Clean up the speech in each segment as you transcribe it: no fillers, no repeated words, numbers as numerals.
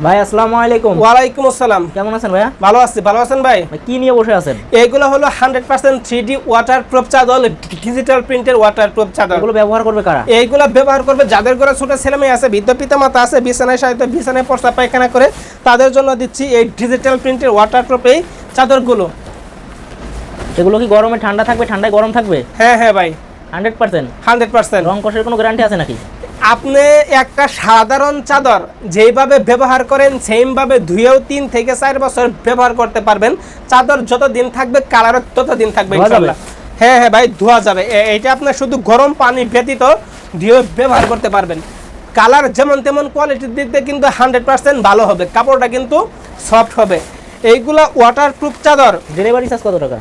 ভাই আসসালামু আলাইকুম। ওয়ালাইকুম আসসালাম। কেমন আছেন ভাইয়া? ভালো আছি, ভালো আছেন ভাই? কি নিয়ে বসে আছেন? এইগুলো হলো 100% 3D ওয়াটারপ্রুফ চাদর, ডিজিটাল প্রিন্টের ওয়াটারপ্রুফ চাদর। এগুলো ব্যবহার করবে কারা? এইগুলো ব্যবহার করবে যাদের ঘরে ছোট ছেলেমেয়ে আছে, বৃদ্ধ পিতামাতা আছে, বিছানায় সাহিত্য বিছানায় পড়া পায়খানা করে, তাদের জন্য দিচ্ছি এই ডিজিটাল প্রিন্টের ওয়াটারপ্রুফ এই চাদরগুলো। এগুলো কি গরমে ঠান্ডা থাকবে, ঠান্ডায় গরম থাকবে? হ্যাঁ হ্যাঁ ভাই, 100%। 100%। রং কষের কোনো গ্যারান্টি আছে নাকি? আপনি একটা সাধারণ চাদর যেভাবে ব্যবহার করেন সেইভাবে ধুয়েও 3 থেকে 4 বছর ব্যবহার করতে পারবেন। চাদর যত দিন থাকবে কালারও তত দিন থাকবে ইনশাআল্লাহ। হ্যাঁ হ্যাঁ ভাই, ধোয়া যাবে। এইটা আপনি শুধু গরম পানি ব্যতীত ধুয়ে ব্যবহার করতে পারবেন। কালার যেমন তেমন কোয়ালিটির দিক দিয়ে কিন্তু 100% ভালো হবে, কাপড়টা কিন্তু সফট হবে। এইগুলা ওয়াটারপ্রুফ চাদর। ডেলিভারি চার্জ কত টাকা?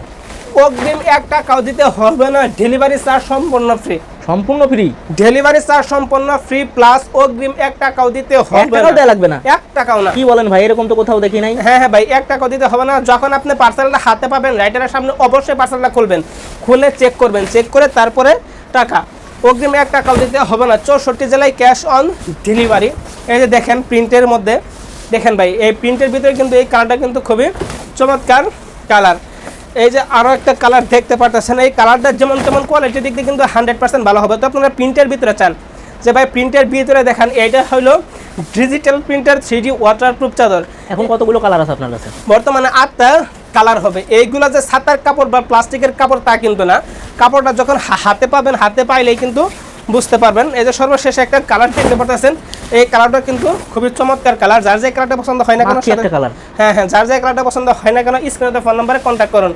অগ্রিম 1 টাকাও দিতে হবে না, ডেলিভারি চার্জ সম্পূর্ণ ফ্রি। সম্পূর্ণ ফ্রি? ডেলিভারি চার্জ সম্পূর্ণ ফ্রি প্লাস অগ্রিম 1 টাকাও দিতে হবে 1 টাকাও দেয়া লাগবে না? 1 টাকাও না। কি বলেন ভাই, এরকম তো কোথাও দেখি নাই। হ্যাঁ হ্যাঁ ভাই, 1 টাকাও দিতে হবে না। যখন আপনি পার্সেলটা হাতে পাবেন, রাইটারের সামনে অবশ্যই পার্সেলটা খুলবেন, খুলে চেক করবেন, চেক করে তারপরে টাকা। অগ্রিম 1 টাকাও দিতে হবে না। 64 জেলায় ক্যাশ অন ডেলিভারি। এই যে দেখেন প্রিন্টের মধ্যে, দেখেন ভাই এই প্রিন্টের ভিতরে কিন্তু এই কালারটা কিন্তু খুবই চমৎকার কালার। এই যে আরও একটা কালার দেখতে পারতেছেন, এই কালারটা যেমন তেমন কোয়ালিটির দিক দিয়ে কিন্তু 100% ভালো হবে। তো আপনারা প্রিন্টের ভিতরে চান যে ভাই প্রিন্টের ভিতরে দেখেন, এইটা হলো ডিজিটাল প্রিন্টার 3D ওয়াটারপ্রুফ চাদর। এখন কতগুলো কালার আছে আপনার কাছে? বর্তমানে 8টা কালার হবে। এইগুলো যে ছাতার কাপড় বা প্লাস্টিকের কাপড় তা কিন্তু না, কাপড়টা যখন হাতে পাবেন, হাতে পাইলেই কিন্তু বুঝতে পারবেন। এই যে সর্বশেষ একটা কালার দেখতে পাচ্ছেন, এই কালারটা কিন্তু খুবই চমৎকার কালার। যার যে কালারটা পছন্দ হয় না কেন, কালার। হ্যাঁ হ্যাঁ, যার যে কালারটা পছন্দ হয় না কেন স্ক্রিনে ফোন নাম্বারে কন্ট্যাক্ট করুন।